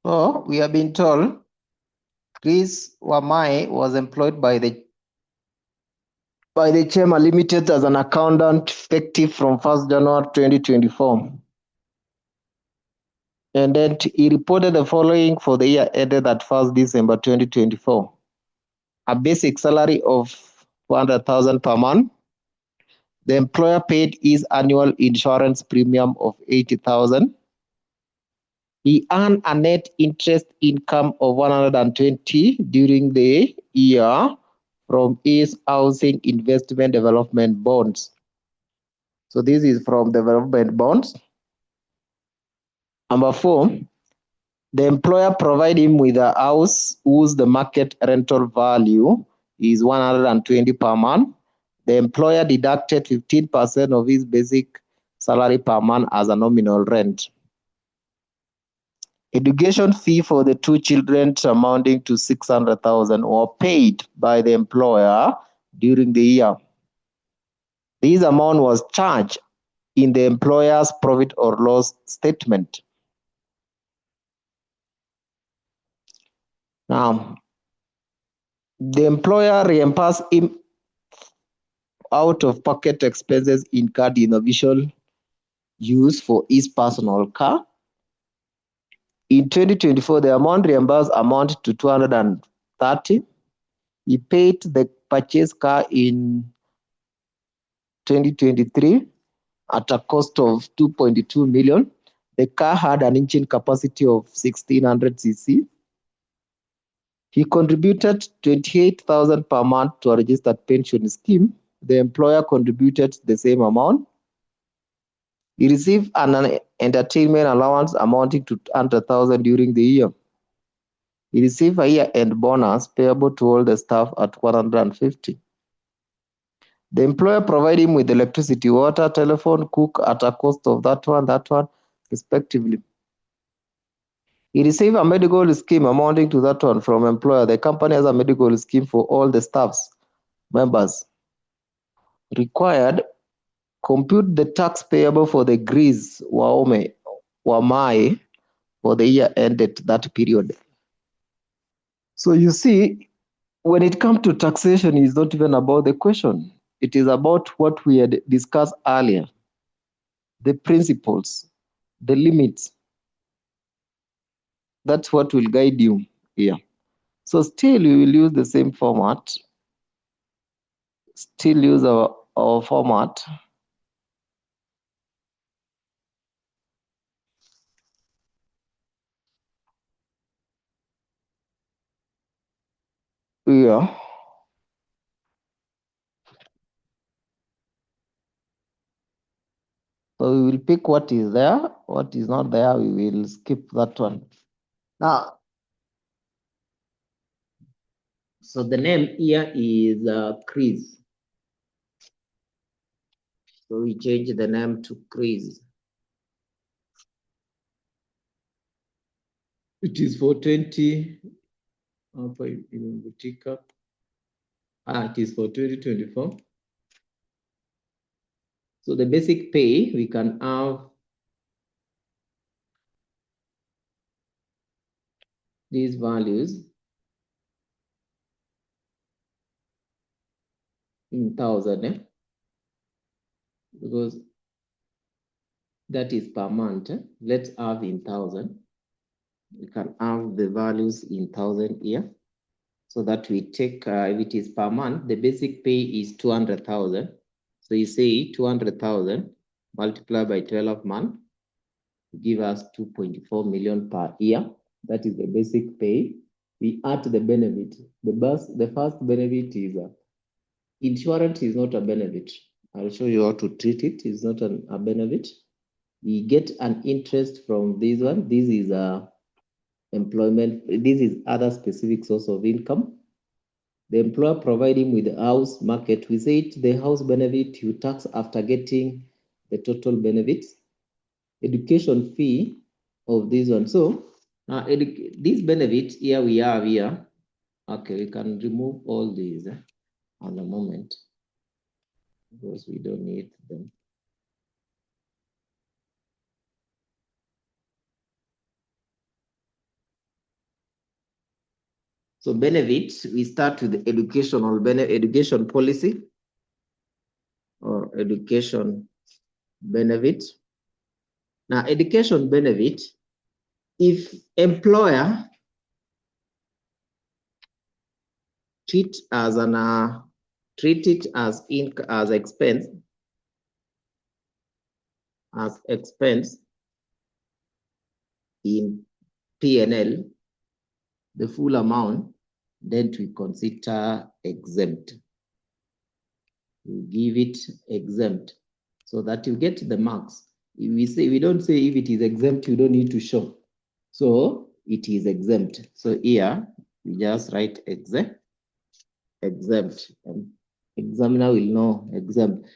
So we have been told Chris Wamai was employed by the Chema Limited as an accountant effective from 1st January 2024. And then he reported the following for the year ended at 1st December 2024. A basic salary of 400,000 per month. The employer paid his annual insurance premium of 80,000. He earned a net interest income of 120 during the year from his housing investment development bonds. So this is from development bonds. Number 4, the employer provide him with a house whose the market rental value is 120 per month. The employer deducted 15% of his basic salary per month as a nominal rent. Education fee for the two children amounting to 600,000 were paid by the employer during the year. This amount was charged in the employer's profit or loss statement. Now, the employer reimbursed him out-of-pocket expenses incurred in official use for his personal car. In 2024, the amount reimbursed amounted to 230. He paid the purchase car in 2023 at a cost of 2.2 million. The car had an engine capacity of 1600 cc. He contributed 28,000 per month to a registered pension scheme. The employer contributed the same amount. He received an entertainment allowance amounting to 100,000 during the year. He received a year-end bonus payable to all the staff at 150. The employer provided him with electricity, water, telephone, cook at a cost of that one, respectively. He received a medical scheme amounting to that one from employer. The company has a medical scheme for all the staff's members. Required, compute the tax payable for the Greece Wamai for the year ended that period. So you see, when it comes to taxation, it's not even about the question. It is about what we had discussed earlier. The principles, the limits. That's what will guide you here. So still we will use the same format. Still use our format. Yeah. So we will pick what is there, what is not there, we will skip that one. Now, so the name here is Chris. So we change the name to Chris. It is for 20. It is for 2024. So the basic pay, we can have these values in thousand, because that is per month. Let's have in thousand. We can have the values in thousand here, so that we take, if it is per month, the basic pay is 200,000. So you say 200,000 multiplied by 12 months, give us 2.4 million per year. That is the basic pay. We add the benefit. The first benefit is insurance is not a benefit. I'll show you how to treat it. It's not a benefit. We get an interest from this one. This is employment. This is other specific source of income. The employer provide him with the house market. We say it, the house benefit you tax after getting the total benefits. Education fee of this one. So this benefit here we have here. Okay, we can remove all these on a moment because we don't need them. So benefits, we start with the education policy or education benefit. Now, education benefit, if employer treat as treat it as expense in P&L, the full amount, then we consider exempt. We give it exempt so that you get the marks. We don't say if it is exempt, you don't need to show. So it is exempt. So here we just write exempt. Examiner will know exempt.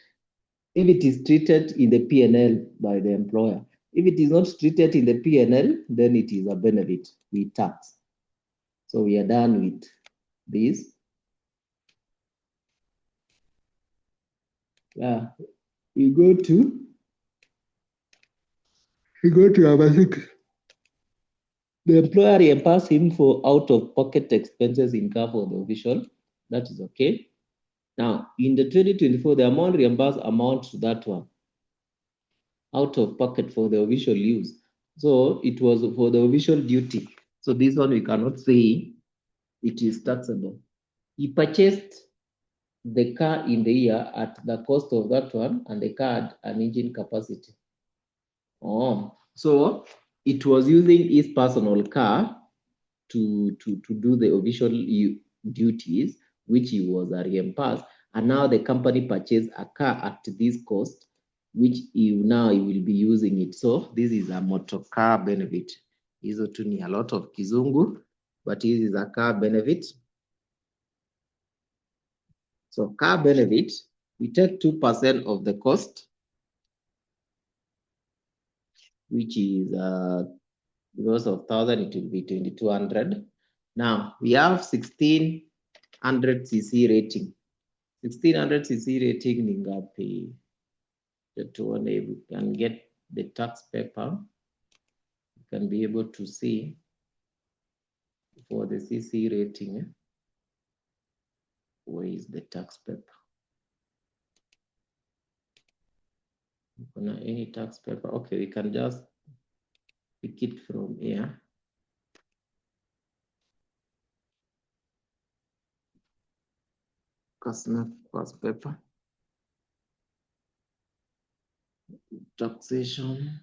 If it is treated in the P&L by the employer. If it is not treated in the P&L, then it is a benefit. We tax. So we are done with this. We go to number 6. The employer reimburses him for out-of-pocket expenses incurred for the official. That is okay. Now, in the 2024, the amount reimbursed amounts to that one. Out of pocket for the official use. So it was for the official duty. So this one we cannot say it is taxable. He purchased the car in the year at the cost of that one, and the car had an engine capacity. So it was using his personal car to do the official duties, which he was reimbursed. And now the company purchased a car at this cost, which he will be using it. So this is a motor car benefit. Hizo tu ni a lot of kizungu, but this is a car benefit. So car benefit, we take 2% of the cost, which is because of 1,000, it will be 2,200. Now we have 1,600 cc rating. 1,600 cc rating ni ngapi? Tuone if we can get the tax paper. You can be able to see for the cc rating. Where is the tax paper? Any tax paper? Okay, we can just pick it from here. Customer tax paper. Taxation.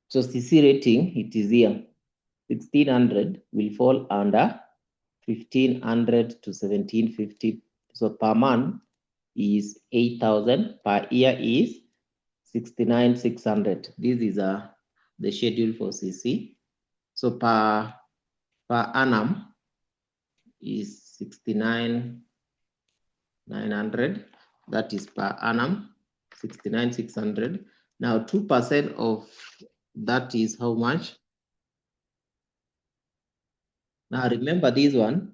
So CC rating, it is here. 1,600 will fall under 1,500 to 1,750. So per month is 8,000. Per year is 69,600. This is the schedule for CC. So per annum is 69,900. That is per annum, 69,600. Now 2% of that is how much? Now remember this one,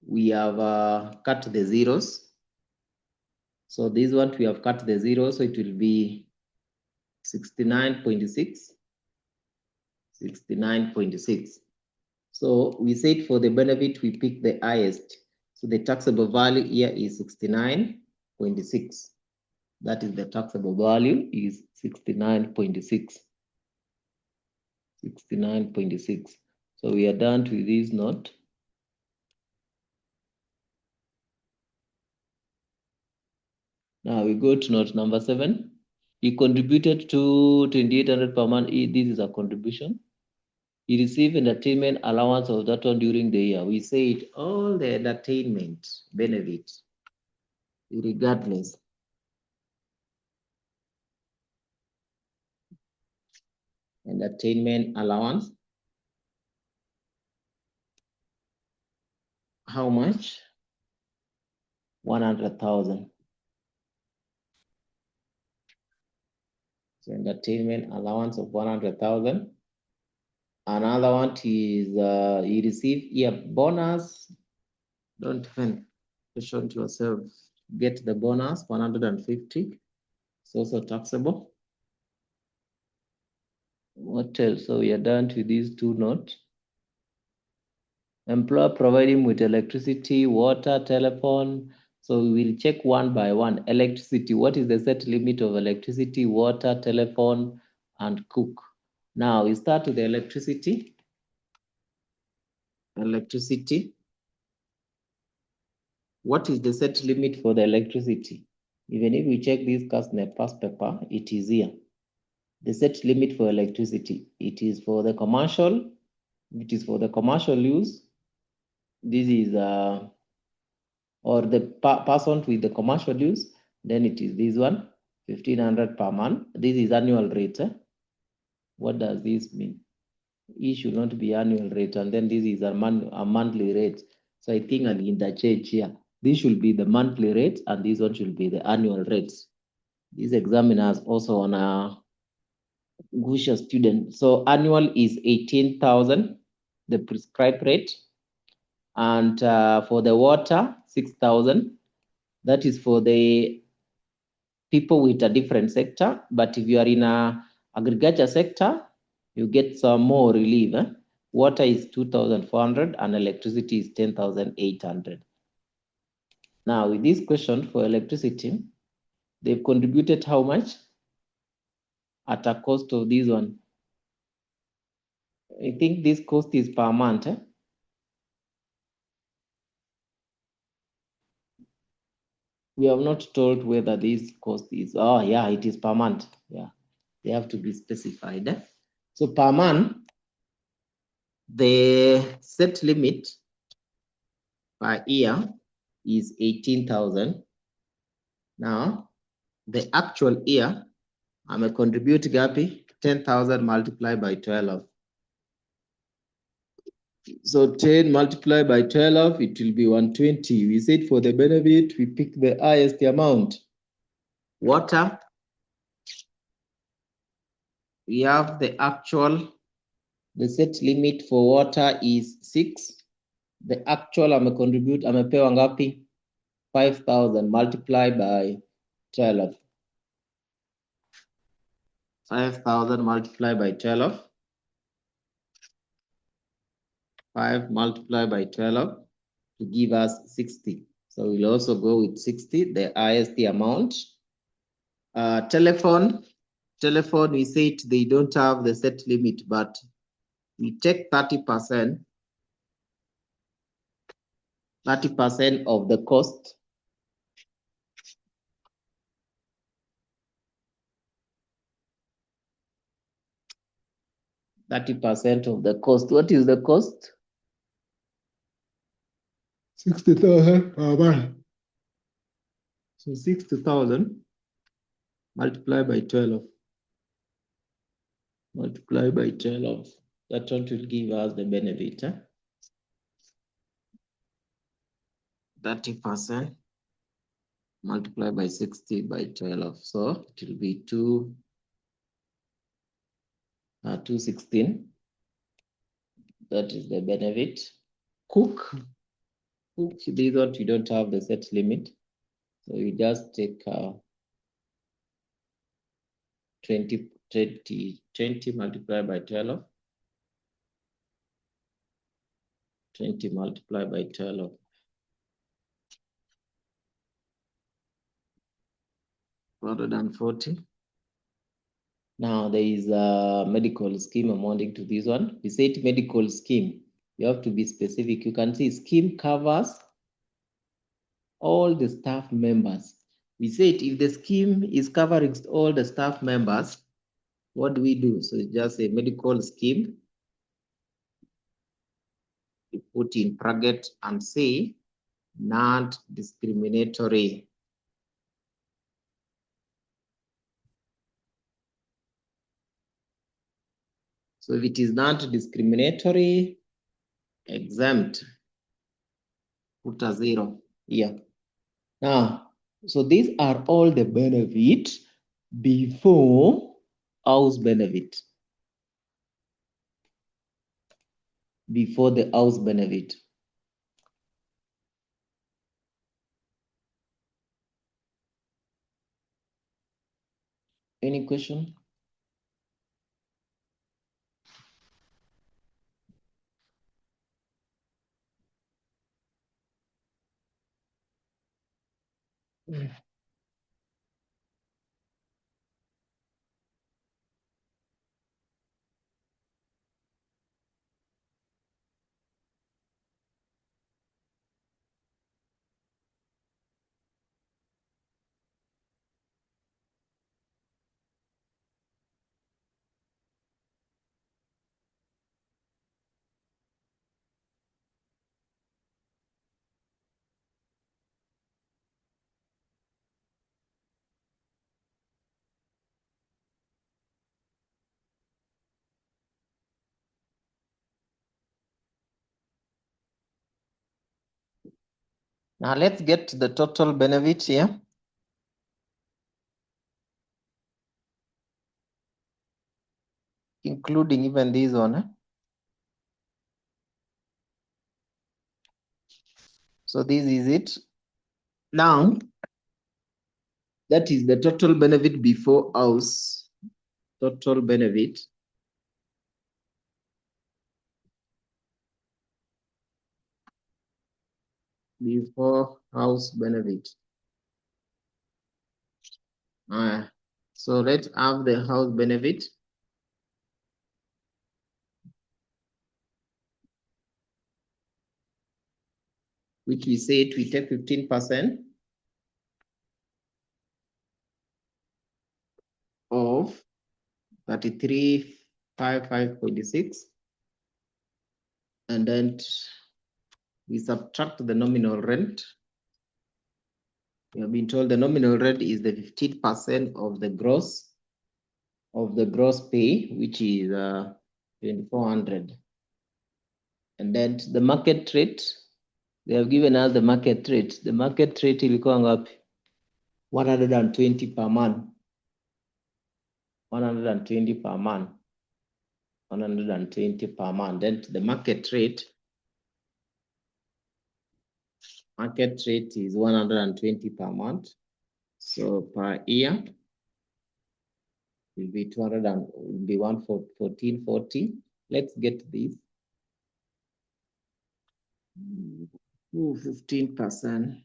we have cut the zeros. So this one we have cut the zero, so it will be 69.6. 69.6. So we said for the benefit, we pick the highest. So the taxable value here is 69.6. That is the taxable value is 69.6. 69.6. So we are done with this note. Now we go to note number 7. He contributed to 2,800 per month. This is a contribution. He received entertainment allowance of that one during the year. We said all the entertainment benefits, regardless. Entertainment allowance. How much? 100,000. So entertainment allowance of 100,000. Another one is you receive year bonus. Don't even question to yourself. Get the bonus 150. It's also taxable. What else? So we are done with these two notes. Employer providing with electricity, water, telephone. So we will check one by one. Electricity, what is the set limit of electricity, water, telephone, and cook? Now we start with the electricity. Electricity. What is the set limit for the electricity? Even if we check this cast in a past paper, it is here. The set limit for electricity. It is for the commercial. It is for the commercial use. This is or the person with the commercial use. Then it is this one, 1,500 per month. This is annual rate. What does this mean? It should not be annual rate, and then this is a monthly rate. So I think I'll interchange here. This should be the monthly rate, and this one should be the annual rates. These examiners also on a Gusha student. So annual is 18,000, the prescribed rate. And for the water, 6,000. That is for the people with a different sector. But if you are in a agriculture sector, you get some more relief. Water is 2,400 and electricity is 10,800. Now, with this question for electricity, they've contributed how much at a cost of this one? I think this cost is per month. We have not told whether this cost is, oh yeah, it is per month. Yeah, they have to be specified. So per month, the set limit per year is 18,000. Now, the actual year, I'm a contribute gapi, 10,000 multiplied by 12. So 10 multiplied by 12, it will be 120. We said for the benefit, we pick the highest amount. Water, we have the actual, the set limit for water is 6. The actual I'm a contribute, I'm a pay wangapi? 5,000 multiplied by 12. 5,000 multiplied by 12. 5 multiplied by 12 to give us 60. So we'll also go with 60, the highest amount. Telephone, we said they don't have the set limit, but we take 30%, 30% of the cost. %30 of the cost. What is the cost? 60,000 per month. So 60,000 multiplied by 12. Multiplied by 12. That one will give us the benefit. 30% multiplied by 60 by 12. So it will be 216. That is the benefit. Cook, this one you don't have the set limit. So you just take 20 multiplied by 12. 20 multiplied by 12. 440. Now there is a medical scheme amounting to this one. We said medical scheme. You have to be specific. You can see scheme covers all the staff members. We said if the scheme is covering all the staff members, what do we do? So it's just a medical scheme. We put in bracket and say not discriminatory. So if it is not discriminatory, exempt, put a 0 here. Now, so these are all the benefits before house benefit. before the house benefit. Any question? Now let's get the total benefit here. Including even this one. So this is it. Now, that is the total benefit before house. Total benefit. Before house benefit. So let's have the house benefit. Which we said we take 15% of 33,556, and then we subtract the nominal rent. We have been told the nominal rent is the 15% of the gross pay, which is 2,400. And then the market rate, they have given us the market rate. The market rate will go up 120 per month. 120 per month. 120 per month. Then the market rate is 120 per month. So per year will be 200 and will be 1440. Let's get this. 15%.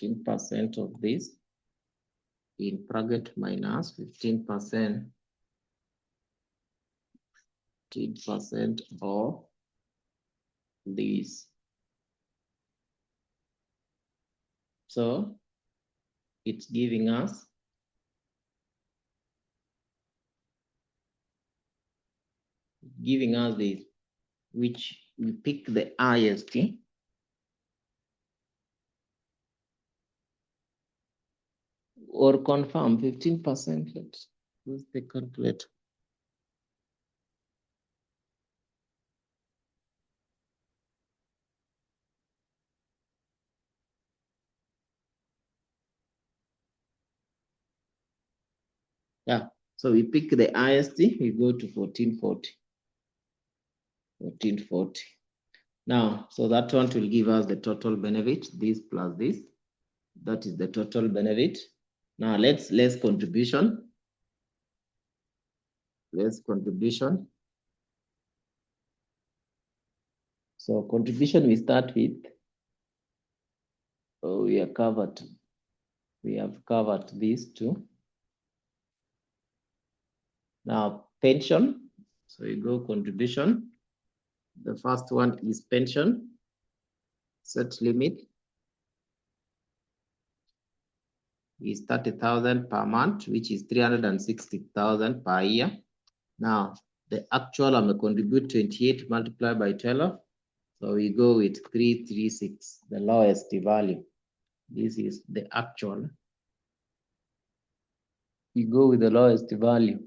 15% of this in bracket minus 15%. 15% of this. So it's giving us this, which we pick the highest. Or confirm 15%. Let's use the calculator. Yeah, so we pick the highest, we go to 1440. 1440. Now, so that one will give us the total benefit, this plus this. That is the total benefit. Now let's contribution. Let's contribution. So contribution we start with. Oh, we are covered. We have covered these two. Now pension. So you go contribution. The first one is pension. Set limit is 30,000 per month, which is 360,000 per year. Now, the actual I'm going to contribute 28 multiplied by 12. So we go with 336, the lowest value. This is the actual. We go with the lowest value.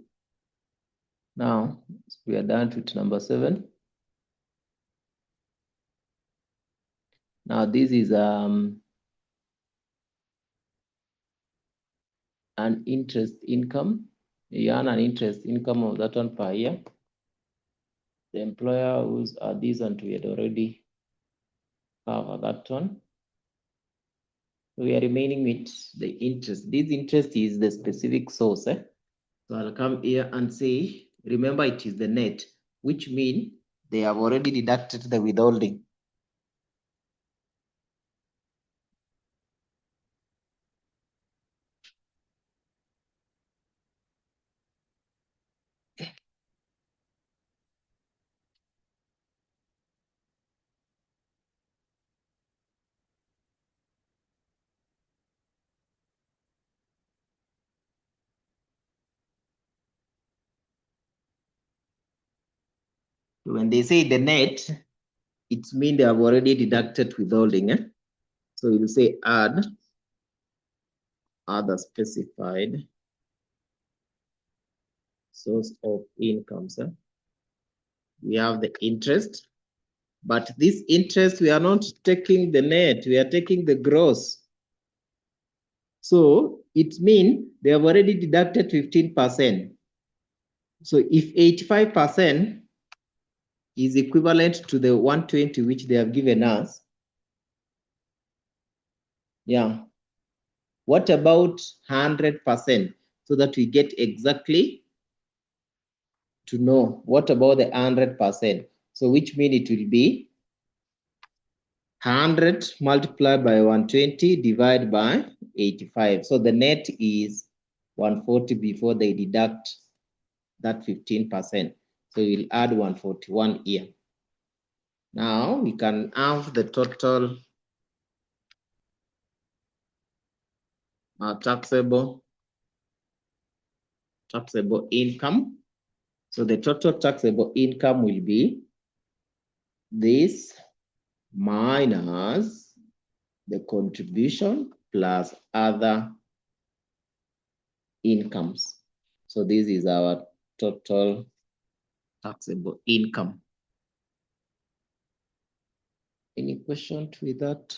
Now, we are done with number 7. Now, this is an interest income. You earn an interest income of that one per year. The employer who's this, and we had already covered that one. We are remaining with the interest. This interest is the specific source. So I'll come here and say, remember it is the net, which means they have already deducted the withholding. When they say the net, it means they have already deducted withholding. So you'll say add other specified source of income. We have the interest, but this interest, we are not taking the net, we are taking the gross. So it means they have already deducted 15%. So if 85% is equivalent to the 120 which they have given us, yeah. What about 100%? So that we get exactly to know what about the 100%. So which means it will be 100 multiplied by 120 divided by 85. So the net is 140 before they deduct that 15%. So we'll add 141 here. Now we can have the total taxable income. So the total taxable income will be this minus the contribution plus other incomes. So this is our total taxable income. Any questions with that?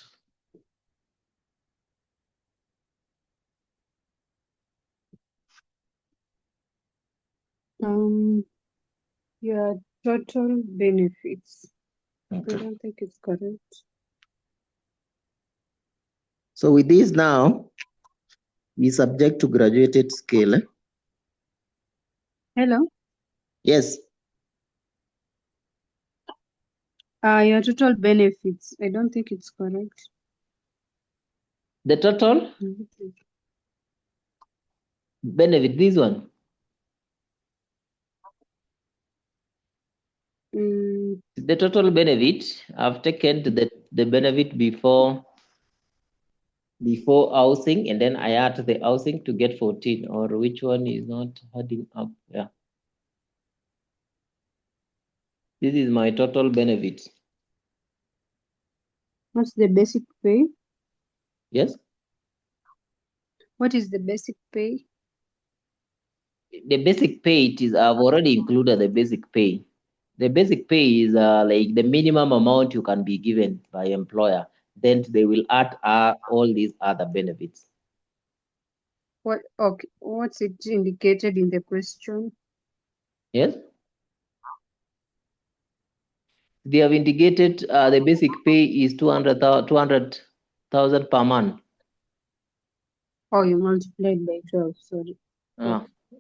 Yeah, total benefits. Okay. I don't think it's correct. So with this now, we subject to graduated scale. Hello? Yes. Your total benefits. I don't think it's correct. The total benefit, this one. The total benefit, I've taken the benefit before housing, and then I add the housing to get 14, or which one is not adding up? Yeah. This is my total benefit. What's the basic pay? Yes. What is the basic pay? The basic pay, it is, I've already included the basic pay. The basic pay is like the minimum amount you can be given by employer. Then they will add all these other benefits. What? Okay. What's it indicated in the question? Yes. They have indicated the basic pay is 200,000 per month. Oh, you multiplied by 12. Sorry.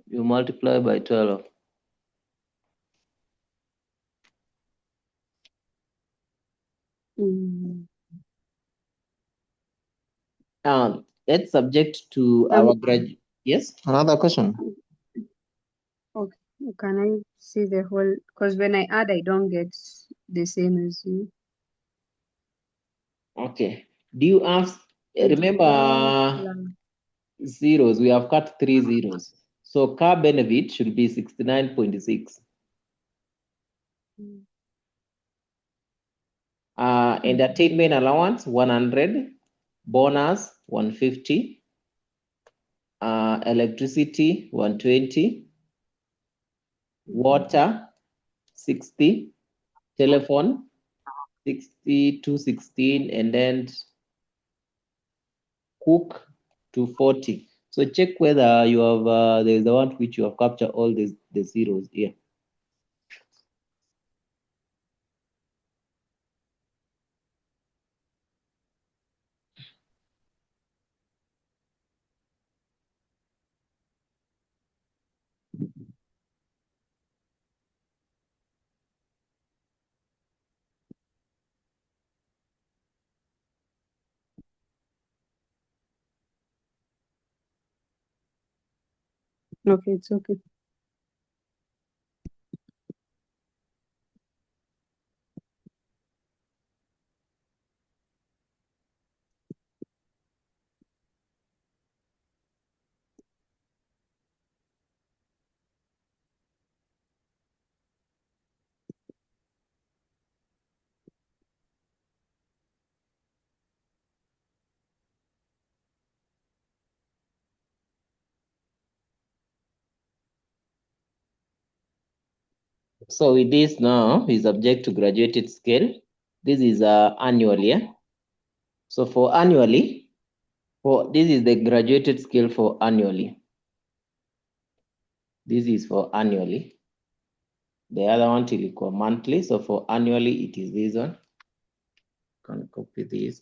You multiply by 12. That's subject to our graduate. Yes. Another question. Okay. Can I see the whole? Because when I add, I don't get the same as you. Okay. Do you have? Remember zeros? We have cut 3 zeros. So car benefit should be 69.6. Entertainment allowance 100, bonus 150, electricity 120, water 60, telephone 60 to 16, and then cook to 40. So check whether you have there's the one which you have captured all the zeros here. Okay, it's okay. So with this now is subject to graduated scale. This is annually. Yeah? So for annually, this is the graduated scale for annually. This is for annually. The other one till equal monthly. So for annually, it is this one. Can copy this.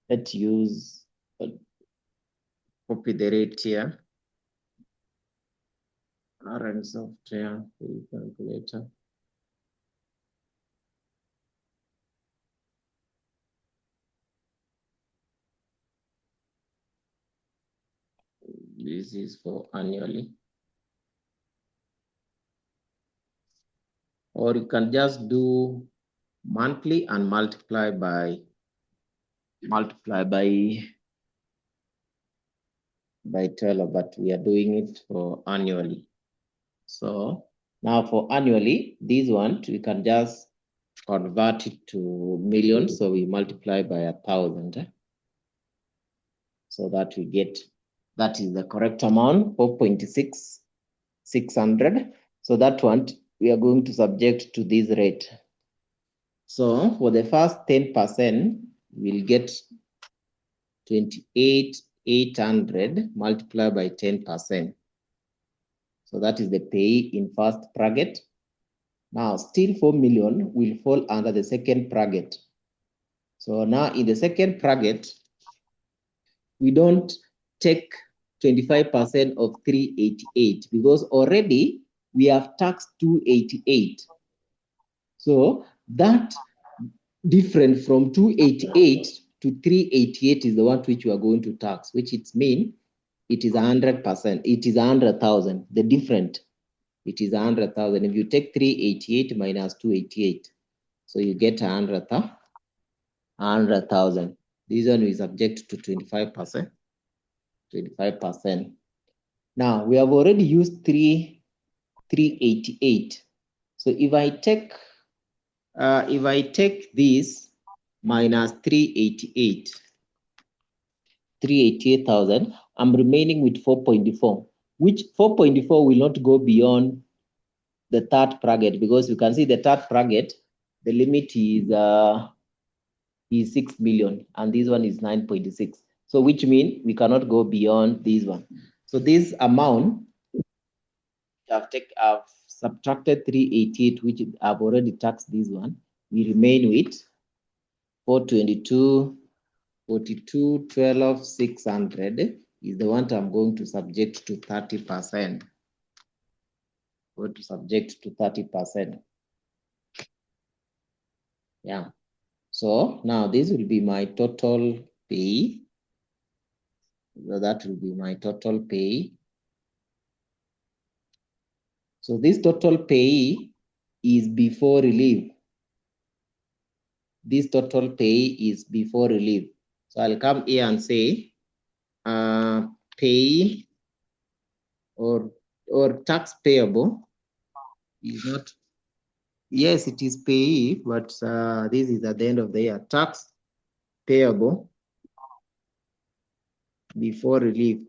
Let's use copy the rate here. RN software calculator. This is for annually. Or you can just do monthly and multiply by 12, but we are doing it for annually. So now for annually, this one we can just convert it to millions. So we multiply by 1,000. So that we get, that is the correct amount, 4.6600. So that one we are going to subject to this rate. So for the first 10%, we'll get 28,800 multiplied by 10%. So that is the pay in first bracket. Now still 4 million will fall under the second bracket. So now in the second bracket, we don't take 25% of 388 because already we have taxed 288. So that difference from 288 to 388 is the one which you are going to tax, which it means it is 100%. It is 100,000. The difference, it is 100,000. If you take 388 minus 288, so you get 100,000. This one is subject to 25%. 25%. Now we have already used 388. So if I take this minus 388,000, I'm remaining with 4.4, which 4.4 will not go beyond the third bracket because you can see the third bracket, the limit is 6 million and this one is 9.6. So which means we cannot go beyond this one. So this amount, I've subtracted 388, which I've already taxed this one. We remain with 422, 42, 12, 600 is the one I'm going to subject to 30%. Going to subject to 30%. Yeah. So now this will be my total pay. So that will be my total pay. So this total pay is before relief. This total pay is before relief. So I'll come here and say pay or tax payable is not, yes, it is pay, but this is at the end of the year. Tax payable before relief.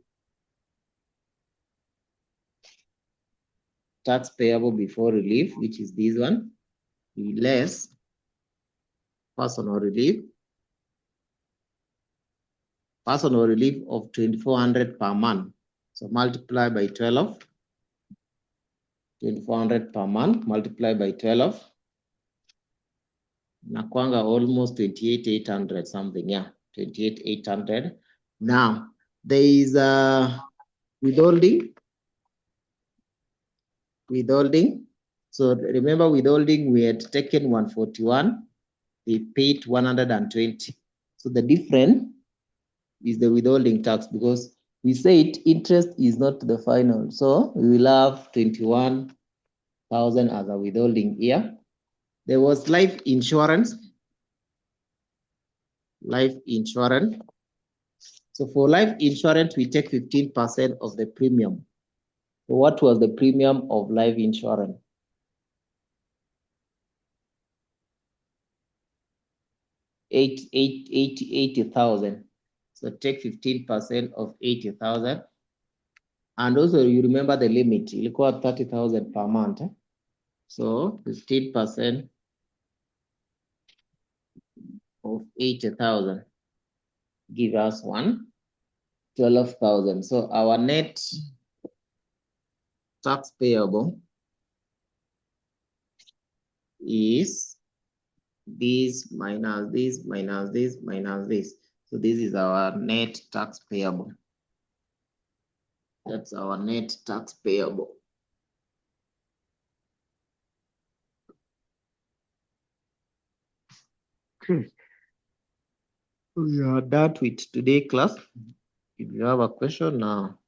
Tax payable before relief, which is this one, less personal relief. Personal relief of 2,400 per month. So multiply by 12. 2,400 per month, multiply by 12. Nakwanga almost 28,800 something. Yeah, 28,800. Now, there is a withholding. Withholding. So remember withholding, we had taken 141. They paid 120. So the difference is the withholding tax, because we said interest is not the final. So we will have 21,000 as a withholding here. There was life insurance. Life insurance. So for life insurance, we take 15% of the premium. So what was the premium of life insurance? 80,000. So take 15% of 80,000. And also you remember the limit, ilikuwa 30,000 per month. So 15% of 80,000 give us 12,000. So our net tax payable is this minus this minus this minus this. So this is our net tax payable. That's our net tax payable. We are done with today class. If you have a question now.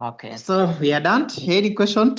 Okay, so we are done. Any question?